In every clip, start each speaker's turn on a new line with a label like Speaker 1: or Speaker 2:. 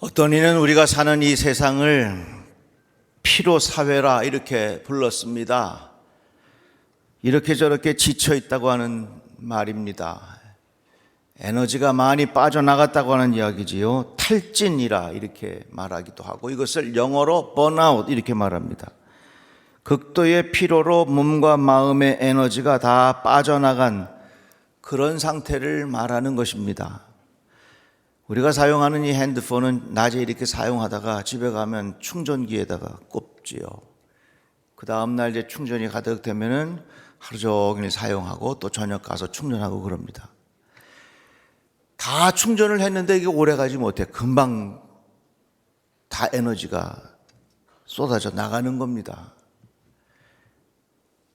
Speaker 1: 어떤 이는 우리가 사는 이 세상을 피로 사회라 이렇게 불렀습니다. 이렇게 저렇게 지쳐 있다고 하는 말입니다. 에너지가 많이 빠져나갔다고 하는 이야기지요. 탈진이라 이렇게 말하기도 하고, 이것을 영어로 번아웃 이렇게 말합니다. 극도의 피로로 몸과 마음의 에너지가 다 빠져나간 그런 상태를 말하는 것입니다. 우리가 사용하는 이 핸드폰은 낮에 이렇게 사용하다가 집에 가면 충전기에다가 꼽지요. 그 다음날 이제 충전이 가득 되면은 하루 종일 사용하고 또 저녁 가서 충전하고 그럽니다. 다 충전을 했는데 이게 오래 가지 못해. 금방 다 에너지가 쏟아져 나가는 겁니다.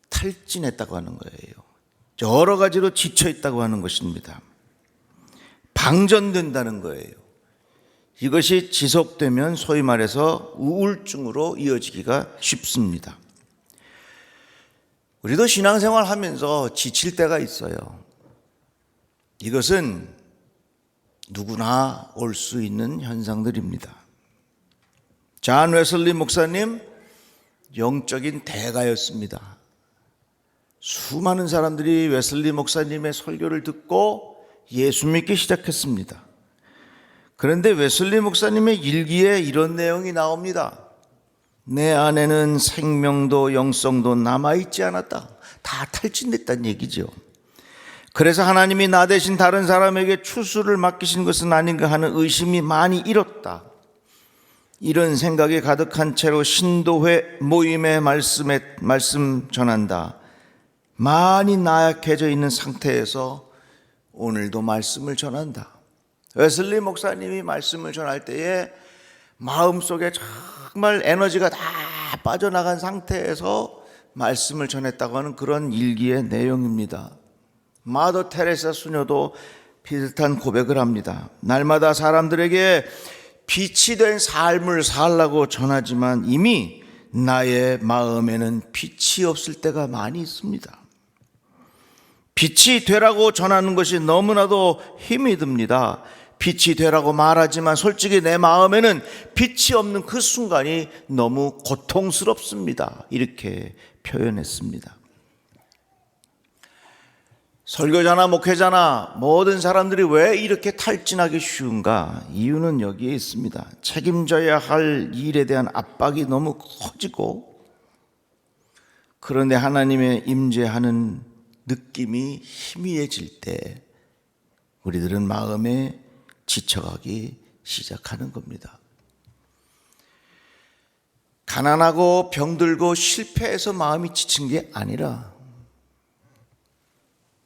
Speaker 1: 탈진했다고 하는 거예요. 여러 가지로 지쳐 있다고 하는 것입니다. 방전된다는 거예요. 이것이 지속되면 소위 말해서 우울증으로 이어지기가 쉽습니다. 우리도 신앙생활 하면서 지칠 때가 있어요. 이것은 누구나 올 수 있는 현상들입니다. 존 웨슬리 목사님, 영적인 대가였습니다. 수많은 사람들이 웨슬리 목사님의 설교를 듣고 예수 믿기 시작했습니다. 그런데 웨슬리 목사님의 일기에 이런 내용이 나옵니다. 내 안에는 생명도 영성도 남아있지 않았다. 다 탈진됐다는 얘기죠. 그래서 하나님이 나 대신 다른 사람에게 추수를 맡기신 것은 아닌가 하는 의심이 많이 일었다. 이런 생각이 가득한 채로 신도회 모임의 말씀 전한다. 많이 나약해져 있는 상태에서 오늘도 말씀을 전한다. 웨슬리 목사님이 말씀을 전할 때에 마음속에 정말 에너지가 다 빠져나간 상태에서 말씀을 전했다고 하는 그런 일기의 내용입니다. 마더 테레사 수녀도 비슷한 고백을 합니다. 날마다 사람들에게 빛이 된 삶을 살라고 전하지만 이미 나의 마음에는 빛이 없을 때가 많이 있습니다. 빛이 되라고 전하는 것이 너무나도 힘이 듭니다. 빛이 되라고 말하지만 솔직히 내 마음에는 빛이 없는 그 순간이 너무 고통스럽습니다. 이렇게 표현했습니다. 설교자나 목회자나 모든 사람들이 왜 이렇게 탈진하기 쉬운가? 이유는 여기에 있습니다. 책임져야 할 일에 대한 압박이 너무 커지고, 그런데 하나님의 임재하는 느낌이 희미해질 때 우리들은 마음에 지쳐가기 시작하는 겁니다. 가난하고 병들고 실패해서 마음이 지친 게 아니라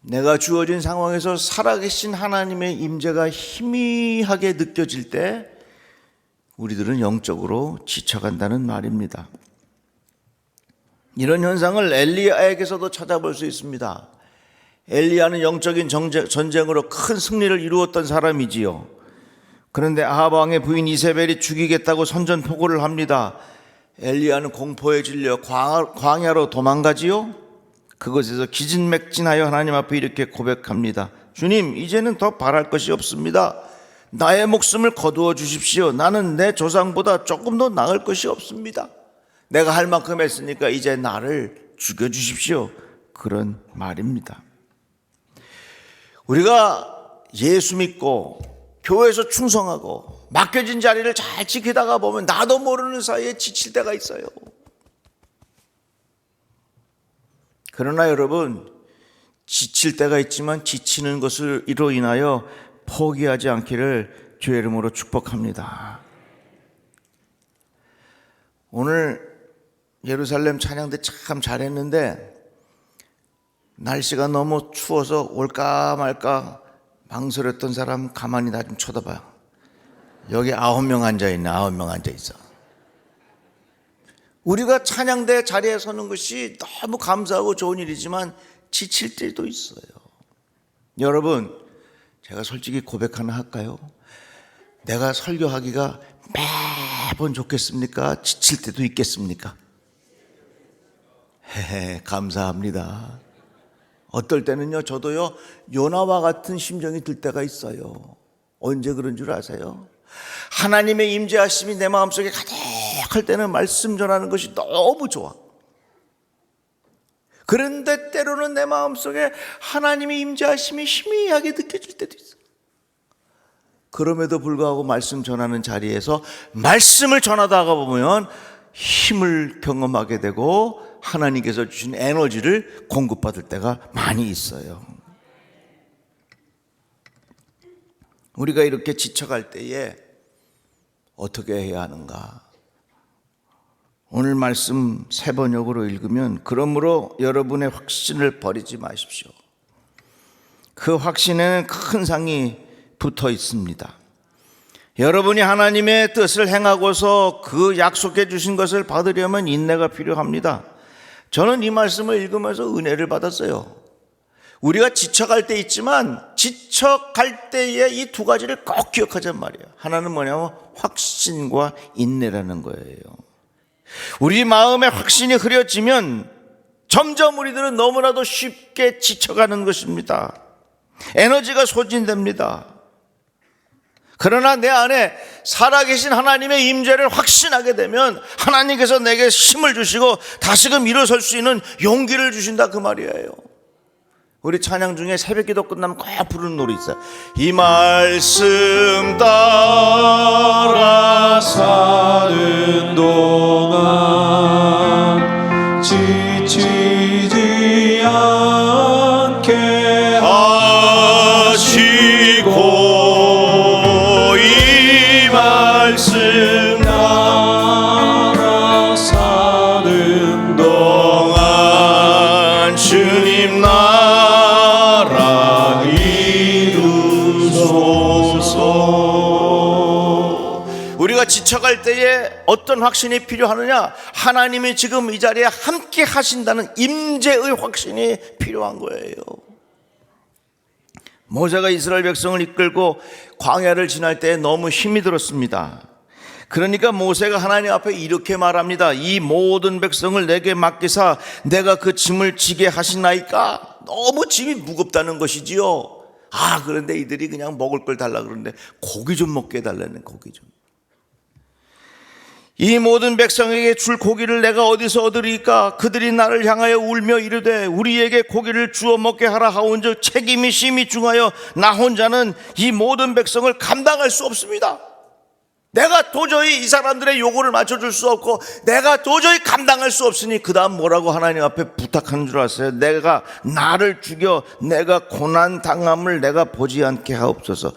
Speaker 1: 내가 주어진 상황에서 살아계신 하나님의 임재가 희미하게 느껴질 때 우리들은 영적으로 지쳐간다는 말입니다. 이런 현상을 엘리야에게서도 찾아볼 수 있습니다. 엘리야는 영적인 전쟁으로 큰 승리를 이루었던 사람이지요. 그런데 아합 왕의 부인 이세벨이 죽이겠다고 선전포고를 합니다. 엘리야는 공포에 질려 광야로 도망가지요. 그것에서 기진맥진하여 하나님 앞에 이렇게 고백합니다. 주님, 이제는 더 바랄 것이 없습니다. 나의 목숨을 거두어 주십시오. 나는 내 조상보다 조금 더 나을 것이 없습니다. 내가 할 만큼 했으니까 이제 나를 죽여주십시오. 그런 말입니다. 우리가 예수 믿고 교회에서 충성하고 맡겨진 자리를 잘 지키다가 보면 나도 모르는 사이에 지칠 때가 있어요. 그러나 여러분, 지칠 때가 있지만 지치는 것으로 인하여 포기하지 않기를 주의 이름으로 축복합니다. 오늘 예루살렘 찬양대 참 잘했는데 날씨가 너무 추워서 올까 말까 망설였던 사람 가만히 나 좀 쳐다봐요. 여기 9명 앉아있네. 9명 앉아있어. 우리가 찬양대 자리에 서는 것이 너무 감사하고 좋은 일이지만 지칠 때도 있어요. 여러분, 제가 솔직히 고백 하나 할까요? 내가 설교하기가 매번 좋겠습니까? 지칠 때도 있겠습니까? 감사합니다. 어떨 때는요, 저도요, 요나와 같은 심정이 들 때가 있어요. 언제 그런 줄 아세요? 하나님의 임재하심이 내 마음속에 가득할 때는 말씀 전하는 것이 너무 좋아. 그런데 때로는 내 마음속에 하나님의 임재하심이 희미하게 느껴질 때도 있어. 그럼에도 불구하고 말씀 전하는 자리에서 말씀을 전하다가 보면 힘을 경험하게 되고 하나님께서 주신 에너지를 공급받을 때가 많이 있어요. 우리가 이렇게 지쳐갈 때에 어떻게 해야 하는가? 오늘 말씀 세 번역으로 읽으면 그러므로 여러분의 확신을 버리지 마십시오. 그 확신에는 큰 상이 붙어 있습니다. 여러분이 하나님의 뜻을 행하고서 그 약속해 주신 것을 받으려면 인내가 필요합니다. 저는 이 말씀을 읽으면서 은혜를 받았어요. 우리가 지쳐갈 때 있지만 지쳐갈 때에 이 두 가지를 꼭 기억하란 말이에요. 하나는 뭐냐면 확신과 인내라는 거예요. 우리 마음에 확신이 흐려지면 점점 우리들은 너무나도 쉽게 지쳐가는 것입니다. 에너지가 소진됩니다. 그러나 내 안에 살아계신 하나님의 임재를 확신하게 되면 하나님께서 내게 힘을 주시고 다시금 일어설 수 있는 용기를 주신다 그 말이에요. 우리 찬양 중에 새벽기도 끝나면 꼭 부르는 노래 있어요. 이 말씀 따라 사는 동안 지치지 않게 하시고 이 말씀 따라 사는 동안 주님 나라 이루소서. 우리가 지쳐갈 때에 어떤 확신이 필요하느냐? 하나님이 지금 이 자리에 함께 하신다는 임재의 확신이 필요한 거예요. 모세가 이스라엘 백성을 이끌고 광야를 지날 때 너무 힘이 들었습니다. 그러니까 모세가 하나님 앞에 이렇게 말합니다. 이 모든 백성을 내게 맡기사 내가 그 짐을 지게 하시나이까? 너무 짐이 무겁다는 것이지요. 그런데 이들이 그냥 먹을 걸 달라 그러는데 고기 좀 먹게 해달라는, 고기 좀. 이 모든 백성에게 줄 고기를 내가 어디서 얻으리까? 그들이 나를 향하여 울며 이르되 우리에게 고기를 주어 먹게 하라 하온즉 책임이 심히 중하여 나 혼자는 이 모든 백성을 감당할 수 없습니다. 내가 도저히 이 사람들의 요구를 맞춰줄 수 없고 내가 도저히 감당할 수 없으니 그 다음 뭐라고 하나님 앞에 부탁하는 줄 아세요? 내가 나를 죽여 내가 고난당함을 내가 보지 않게 하옵소서.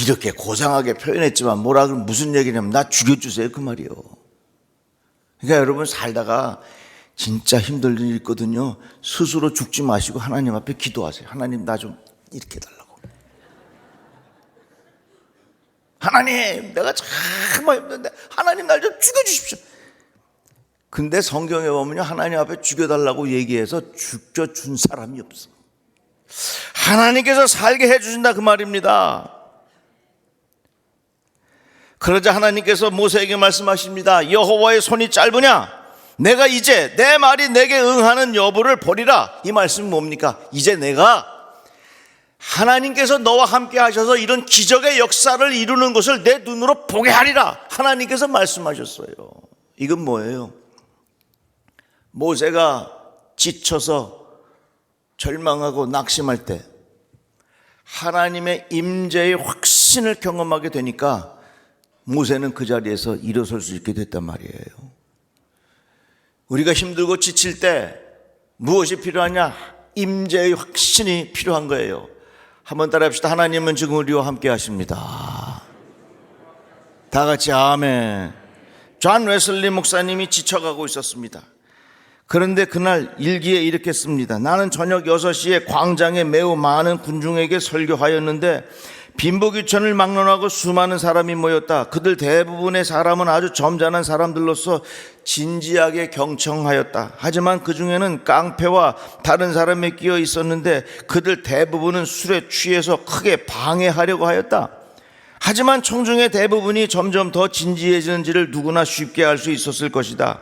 Speaker 1: 이렇게 고상하게 표현했지만 무슨 얘기냐면 나 죽여주세요 그 말이에요. 그러니까 여러분 살다가 진짜 힘들 일이 있거든요. 스스로 죽지 마시고 하나님 앞에 기도하세요. 하나님 나 좀 이렇게 해달라고. 하나님 내가 정말 힘든데 하나님 날 좀 죽여주십시오. 근데 성경에 보면 하나님 앞에 죽여달라고 얘기해서 죽여준 사람이 없어. 하나님께서 살게 해주신다 그 말입니다. 그러자 하나님께서 모세에게 말씀하십니다. 여호와의 손이 짧으냐? 내가 이제 내 말이 내게 응하는 여부를 보리라. 이 말씀은 뭡니까? 이제 내가 하나님께서 너와 함께 하셔서 이런 기적의 역사를 이루는 것을 내 눈으로 보게 하리라. 하나님께서 말씀하셨어요. 이건 뭐예요? 모세가 지쳐서 절망하고 낙심할 때 하나님의 임재의 확신을 경험하게 되니까 모세는 그 자리에서 일어설 수 있게 됐단 말이에요. 우리가 힘들고 지칠 때 무엇이 필요하냐? 임재의 확신이 필요한 거예요. 한번 따라합시다. 하나님은 지금 우리와 함께 하십니다. 다 같이 아멘. 존 웨슬리 목사님이 지쳐가고 있었습니다. 그런데 그날 일기에 이렇게 씁니다. 나는 저녁 6시에 광장에 매우 많은 군중에게 설교하였는데 빈부귀천을 막론하고 수많은 사람이 모였다. 그들 대부분의 사람은 아주 점잖은 사람들로서 진지하게 경청하였다. 하지만 그 중에는 깡패와 다른 사람이 끼어 있었는데 그들 대부분은 술에 취해서 크게 방해하려고 하였다. 하지만 청중의 대부분이 점점 더 진지해지는지를 누구나 쉽게 알 수 있었을 것이다.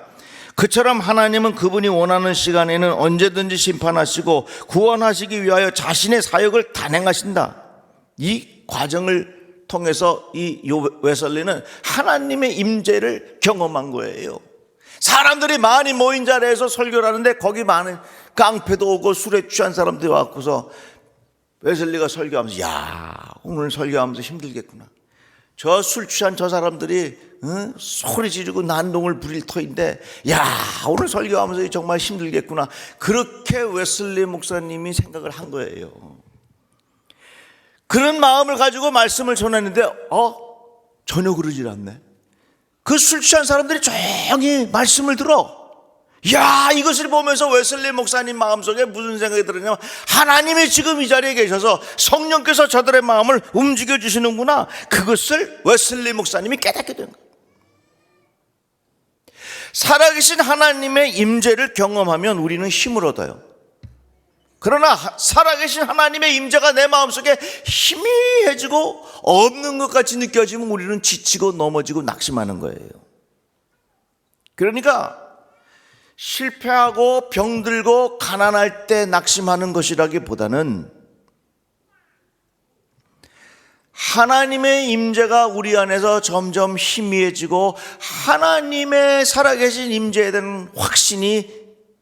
Speaker 1: 그처럼 하나님은 그분이 원하는 시간에는 언제든지 심판하시고 구원하시기 위하여 자신의 사역을 단행하신다. 이 과정을 통해서 이 웨슬리는 하나님의 임재를 경험한 거예요. 사람들이 많이 모인 자리에서 설교를 하는데 거기 많은 깡패도 오고 술에 취한 사람들이 왔고서 웨슬리가 설교하면서 야, 오늘 설교하면서 힘들겠구나. 저 술 취한 저 사람들이 소리 지르고 난동을 부릴 터인데 야, 오늘 설교하면서 정말 힘들겠구나. 그렇게 웨슬리 목사님이 생각을 한 거예요. 그런 마음을 가지고 말씀을 전했는데 전혀 그러질 않네. 그 술 취한 사람들이 조용히 말씀을 들어. 야, 이것을 보면서 웨슬리 목사님 마음속에 무슨 생각이 들었냐면 하나님이 지금 이 자리에 계셔서 성령께서 저들의 마음을 움직여 주시는구나. 그것을 웨슬리 목사님이 깨닫게 된 거예요. 살아계신 하나님의 임재를 경험하면 우리는 힘을 얻어요. 그러나 살아계신 하나님의 임재가 내 마음속에 희미해지고 없는 것 같이 느껴지면 우리는 지치고 넘어지고 낙심하는 거예요. 그러니까 실패하고 병들고 가난할 때 낙심하는 것이라기보다는 하나님의 임재가 우리 안에서 점점 희미해지고 하나님의 살아계신 임재에 대한 확신이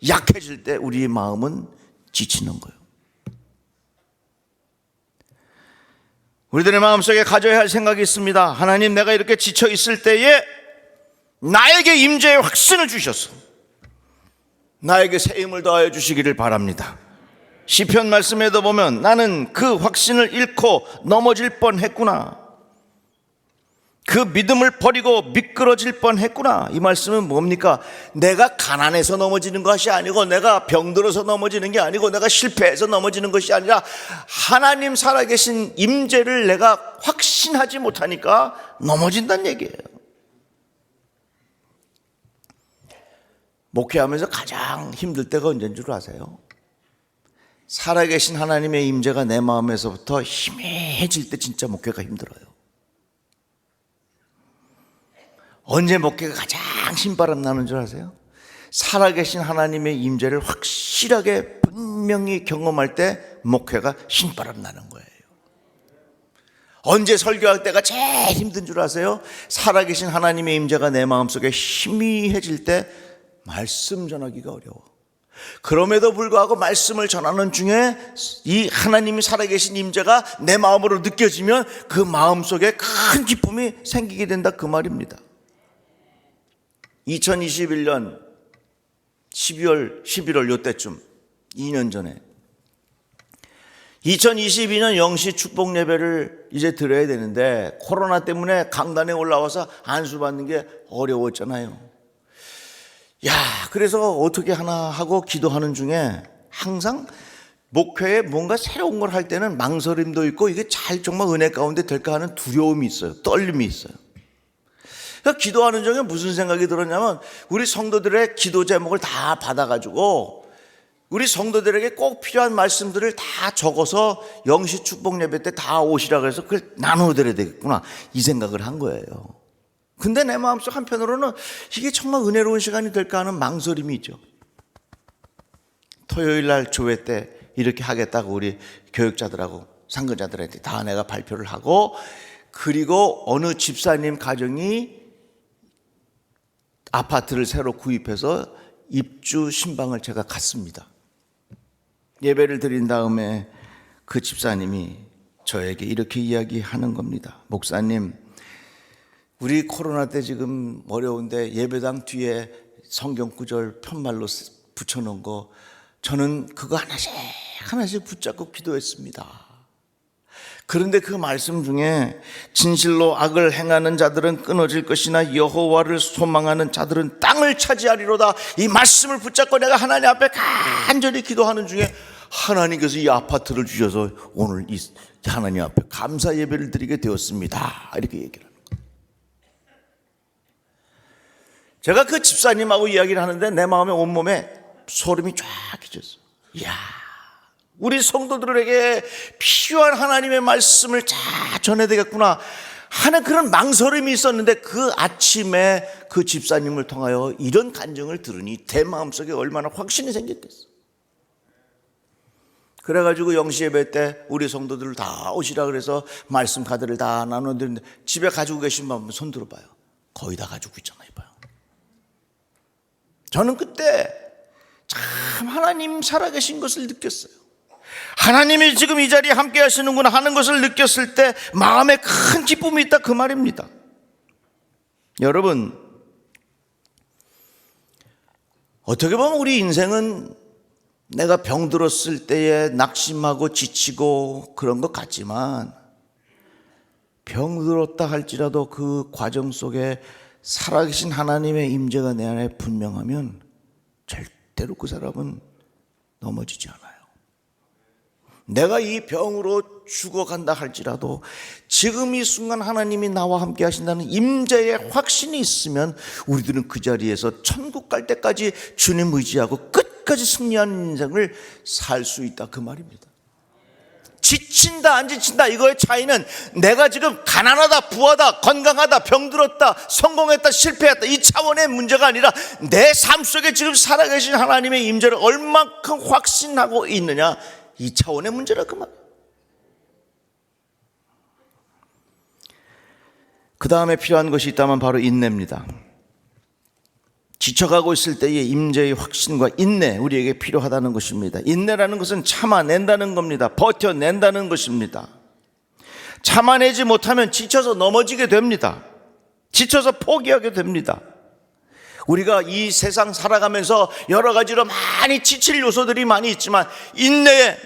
Speaker 1: 약해질 때 우리의 마음은 지치는 거예요. 우리들의 마음속에 가져야 할 생각이 있습니다. 하나님, 내가 이렇게 지쳐 있을 때에 나에게 임재의 확신을 주셔서 나에게 새 힘을 더하여 주시기를 바랍니다. 시편 말씀에도 보면 나는 그 확신을 잃고 넘어질 뻔했구나. 그 믿음을 버리고 미끄러질 뻔했구나. 이 말씀은 뭡니까? 내가 가난해서 넘어지는 것이 아니고 내가 병들어서 넘어지는 게 아니고 내가 실패해서 넘어지는 것이 아니라 하나님 살아계신 임재를 내가 확신하지 못하니까 넘어진다는 얘기예요. 목회하면서 가장 힘들 때가 언제인 줄 아세요? 살아계신 하나님의 임재가 내 마음에서부터 희미해질 때 진짜 목회가 힘들어요. 언제 목회가 가장 신바람 나는 줄 아세요? 살아계신 하나님의 임재를 확실하게 분명히 경험할 때 목회가 신바람 나는 거예요. 언제 설교할 때가 제일 힘든 줄 아세요? 살아계신 하나님의 임재가 내 마음속에 희미해질 때 말씀 전하기가 어려워. 그럼에도 불구하고 말씀을 전하는 중에 이 하나님이 살아계신 임재가 내 마음으로 느껴지면 그 마음속에 큰 기쁨이 생기게 된다, 그 말입니다. 2021년 12월, 11월 요때쯤 2년 전에 2022년 영시 축복 예배를 이제 드려야 되는데 코로나 때문에 강단에 올라와서 안수 받는 게 어려웠잖아요. 야, 그래서 어떻게 하나 하고 기도하는 중에 항상 목회에 뭔가 새로운 걸 할 때는 망설임도 있고 이게 잘 정말 은혜 가운데 될까 하는 두려움이 있어요. 떨림이 있어요. 그러니까 기도하는 중에 무슨 생각이 들었냐면 우리 성도들의 기도 제목을 다 받아가지고 우리 성도들에게 꼭 필요한 말씀들을 다 적어서 영시 축복 예배 때 다 오시라 그래서 그걸 나눠드려야 되겠구나, 이 생각을 한 거예요. 근데 내 마음속 한편으로는 이게 정말 은혜로운 시간이 될까 하는 망설임이 있죠. 토요일 날 조회 때 이렇게 하겠다고 우리 교육자들하고 상근자들한테 다 내가 발표를 하고, 그리고 어느 집사님 가정이 아파트를 새로 구입해서 입주 신방을 제가 갔습니다. 예배를 드린 다음에 그 집사님이 저에게 이렇게 이야기하는 겁니다. 목사님, 우리 코로나 때 지금 어려운데 예배당 뒤에 성경 구절 편말로 붙여놓은 거 저는 그거 하나씩 붙잡고 기도했습니다. 그런데 그 말씀 중에 진실로 악을 행하는 자들은 끊어질 것이나 여호와를 소망하는 자들은 땅을 차지하리로다, 이 말씀을 붙잡고 내가 하나님 앞에 간절히 기도하는 중에 하나님께서 이 아파트를 주셔서 오늘 이 하나님 앞에 감사 예배를 드리게 되었습니다, 이렇게 얘기를 합니다. 제가 그 집사님하고 이야기를 하는데 내 마음에 온몸에 소름이 쫙 끼쳤어요. 이야, 우리 성도들에게 필요한 하나님의 말씀을 잘 전해야 되겠구나 하는 그런 망설임이 있었는데 그 아침에 그 집사님을 통하여 이런 간증을 들으니 내 마음속에 얼마나 확신이 생겼겠어. 그래가지고 영시 예배 때 우리 성도들 다 오시라 그래서 말씀 카드를 다 나눠드리는데 집에 가지고 계신 분 손 들어봐요. 거의 다 가지고 있잖아요. 봐요. 저는 그때 참 하나님 살아계신 것을 느꼈어요. 하나님이 지금 이 자리에 함께 하시는구나 하는 것을 느꼈을 때 마음에 큰 기쁨이 있다, 그 말입니다. 여러분, 어떻게 보면 우리 인생은 내가 병들었을 때에 낙심하고 지치고 그런 것 같지만, 병들었다 할지라도 그 과정 속에 살아계신 하나님의 임재가 내 안에 분명하면 절대로 그 사람은 넘어지지 않아요. 내가 이 병으로 죽어간다 할지라도 지금 이 순간 하나님이 나와 함께 하신다는 임재의 확신이 있으면 우리들은 그 자리에서 천국 갈 때까지 주님 의지하고 끝까지 승리하는 인생을 살 수 있다, 그 말입니다. 지친다 안 지친다 이거의 차이는 내가 지금 가난하다 부하다 건강하다 병들었다 성공했다 실패했다 이 차원의 문제가 아니라 내 삶 속에 지금 살아계신 하나님의 임재를 얼만큼 확신하고 있느냐, 이 차원의 문제라 그 말. 그 다음에 필요한 것이 있다면 바로 인내입니다. 지쳐가고 있을 때의 임재의 확신과 인내, 우리에게 필요하다는 것입니다. 인내라는 것은 참아낸다는 겁니다. 버텨낸다는 것입니다. 참아내지 못하면 지쳐서 넘어지게 됩니다. 지쳐서 포기하게 됩니다. 우리가 이 세상 살아가면서 여러 가지로 많이 지칠 요소들이 많이 있지만 인내,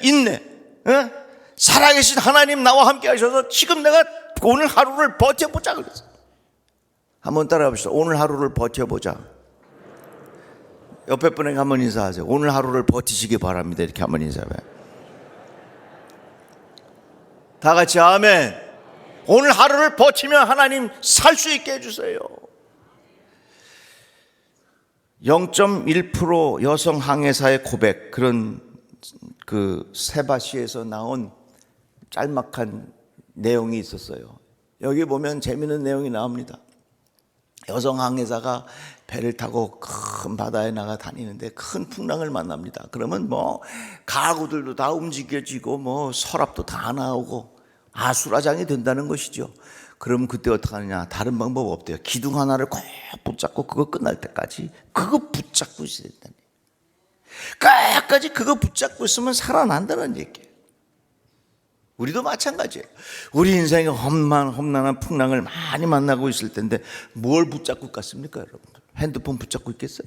Speaker 1: 살아계신 하나님 나와 함께 하셔서 지금 내가 오늘 하루를 버텨보자 그랬어요. 한번 따라해 봅시다. 오늘 하루를 버텨보자. 옆에 분에게 한번 인사하세요. 오늘 하루를 버티시기 바랍니다. 이렇게 한번 인사해봐요. 다 같이 아멘. 오늘 하루를 버티면 하나님 살 수 있게 해주세요. 0.1% 여성 항해사의 고백, 그런 그 세바시에서 나온 짤막한 내용이 있었어요. 여기 보면 재미있는 내용이 나옵니다. 여성 항해사가 배를 타고 큰 바다에 나가 다니는데 큰 풍랑을 만납니다. 그러면 뭐 가구들도 다 움직여지고 뭐 서랍도 다 나오고 아수라장이 된다는 것이죠. 그럼 그때 어떻게 하느냐? 다른 방법 없대요. 기둥 하나를 꼭 붙잡고 그거 끝날 때까지 그거 붙잡고 있어야 된다는 얘기예요. 끝까지 그거 붙잡고 있으면 살아난다는 얘기예요. 우리도 마찬가지예요. 우리 인생에 험난한 풍랑을 많이 만나고 있을 텐데 뭘 붙잡고 갔습니까, 여러분들? 핸드폰 붙잡고 있겠어요?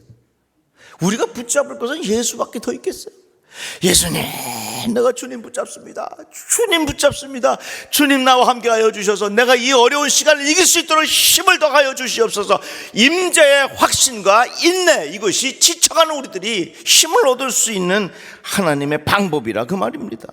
Speaker 1: 우리가 붙잡을 것은 예수밖에 더 있겠어요? 예수님, 내가 주님 붙잡습니다. 주님 붙잡습니다. 주님 나와 함께 하여 주셔서 내가 이 어려운 시간을 이길 수 있도록 힘을 더하여 주시옵소서. 임재의 확신과 인내, 이것이 지쳐가는 우리들이 힘을 얻을 수 있는 하나님의 방법이라 그 말입니다.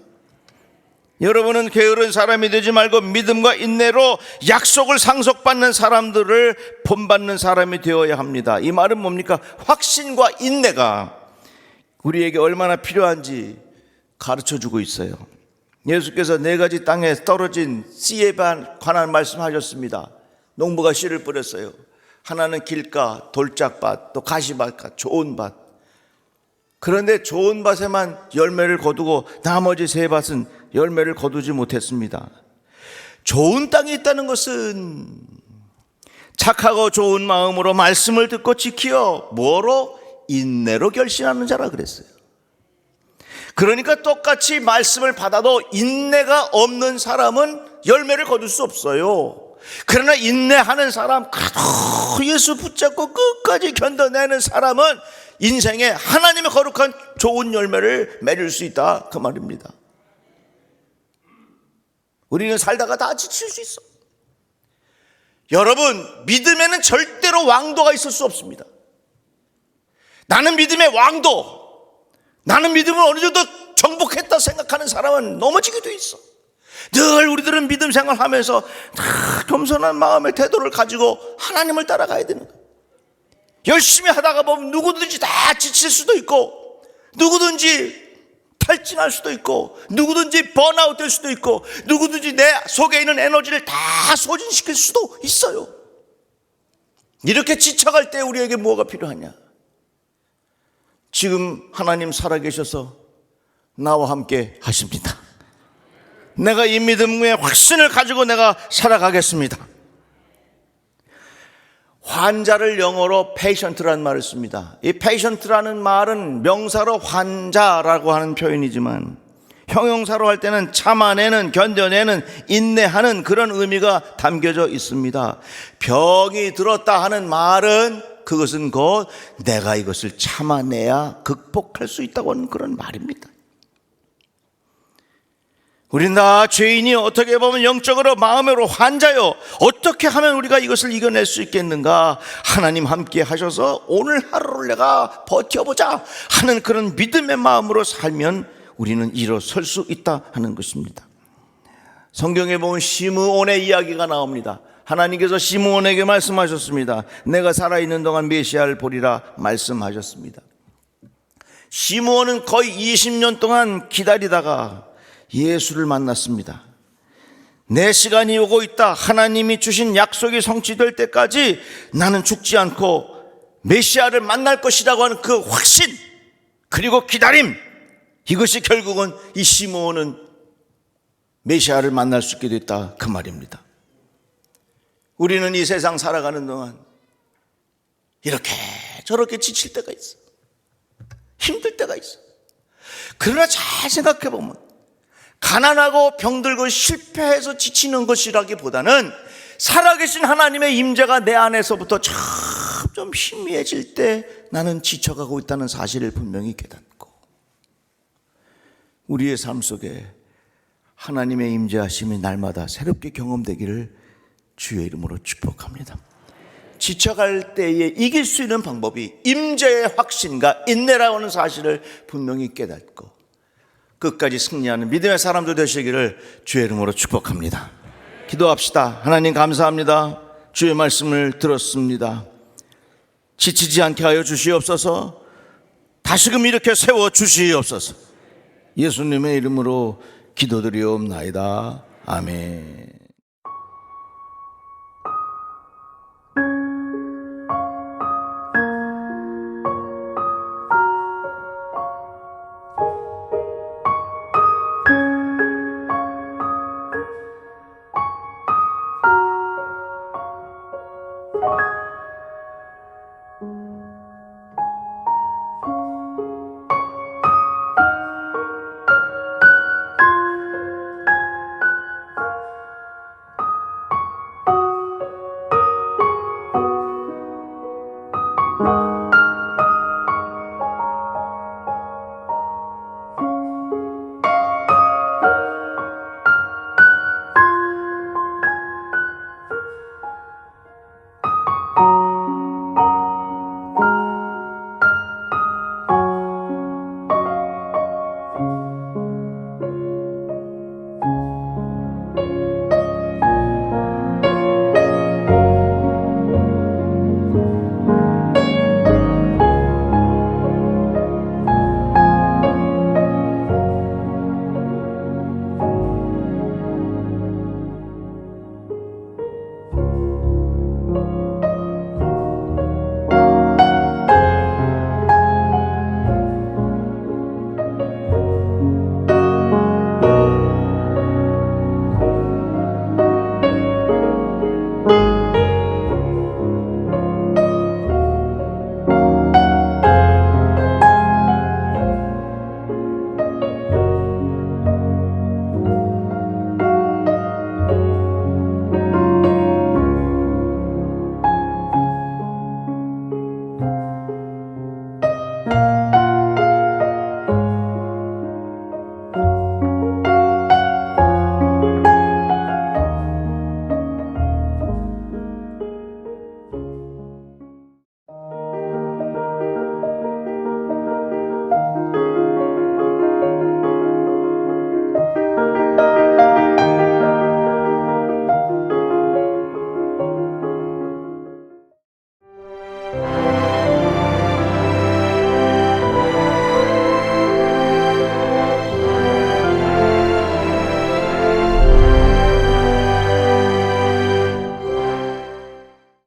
Speaker 1: 여러분은 게으른 사람이 되지 말고 믿음과 인내로 약속을 상속받는 사람들을 본받는 사람이 되어야 합니다. 이 말은 뭡니까? 확신과 인내가 우리에게 얼마나 필요한지 가르쳐주고 있어요. 예수께서 4가지 땅에 떨어진 씨에 관한 말씀하셨습니다. 농부가 씨를 뿌렸어요. 하나는 길가, 돌짝밭, 또 가시밭, 좋은 밭. 그런데 좋은 밭에만 열매를 거두고 나머지 3밭은 열매를 거두지 못했습니다. 좋은 땅이 있다는 것은 착하고 좋은 마음으로 말씀을 듣고 지키어 뭐로? 인내로 결신하는 자라 그랬어요. 그러니까 똑같이 말씀을 받아도 인내가 없는 사람은 열매를 거둘 수 없어요. 그러나 인내하는 사람, 예수 붙잡고 끝까지 견뎌내는 사람은 인생에 하나님의 거룩한 좋은 열매를 맺을 수 있다 그 말입니다. 우리는 살다가 다 지칠 수 있어. 여러분, 믿음에는 절대로 왕도가 있을 수 없습니다. 나는 믿음의 왕도, 나는 믿음을 어느 정도 정복했다 생각하는 사람은 넘어지게 돼 있어. 늘 우리들은 믿음 생활하면서 다 겸손한 마음의 태도를 가지고 하나님을 따라가야 되는 거예요. 열심히 하다가 보면 누구든지 다 지칠 수도 있고, 누구든지 탈진할 수도 있고, 누구든지 번아웃 될 수도 있고, 누구든지 내 속에 있는 에너지를 다 소진시킬 수도 있어요. 이렇게 지쳐갈 때 우리에게 뭐가 필요하냐? 지금 하나님 살아계셔서 나와 함께 하십니다. 내가 이 믿음의 확신을 가지고 내가 살아가겠습니다. 환자를 영어로 patient라는 말을 씁니다. 이 patient라는 말은 명사로 환자라고 하는 표현이지만 형용사로 할 때는 참아내는, 견뎌내는, 인내하는 그런 의미가 담겨져 있습니다. 병이 들었다 하는 말은 그것은 곧 내가 이것을 참아내야 극복할 수 있다고 하는 그런 말입니다. 우린 다 죄인이 어떻게 보면 영적으로 마음으로 환자요. 어떻게 하면 우리가 이것을 이겨낼 수 있겠는가? 하나님 함께 하셔서 오늘 하루를 내가 버텨보자 하는 그런 믿음의 마음으로 살면 우리는 일어설 수 있다 하는 것입니다. 성경에 보면 시므온의 이야기가 나옵니다. 하나님께서 시므온에게 말씀하셨습니다. 내가 살아있는 동안 메시아를 보리라 말씀하셨습니다. 시므온은 거의 20년 동안 기다리다가 예수를 만났습니다. 내 시간이 오고 있다. 하나님이 주신 약속이 성취될 때까지 나는 죽지 않고 메시아를 만날 것이라고 하는 그 확신, 그리고 기다림, 이것이 결국은 이 시므온은 메시아를 만날 수 있게 됐다 그 말입니다. 우리는 이 세상 살아가는 동안 이렇게 저렇게 지칠 때가 있어. 힘들 때가 있어. 그러나 잘 생각해 보면 가난하고 병들고 실패해서 지치는 것이라기보다는 살아계신 하나님의 임재가 내 안에서부터 점점 희미해질 때 나는 지쳐가고 있다는 사실을 분명히 깨닫고, 우리의 삶 속에 하나님의 임재하심이 날마다 새롭게 경험되기를 주의 이름으로 축복합니다. 지쳐갈 때에 이길 수 있는 방법이 임재의 확신과 인내라고 하는 사실을 분명히 깨닫고 끝까지 승리하는 믿음의 사람들 되시기를 주의 이름으로 축복합니다. 기도합시다. 하나님 감사합니다. 주의 말씀을 들었습니다. 지치지 않게 하여 주시옵소서. 다시금 이렇게 세워 주시옵소서. 예수님의 이름으로 기도드리옵나이다. 아멘.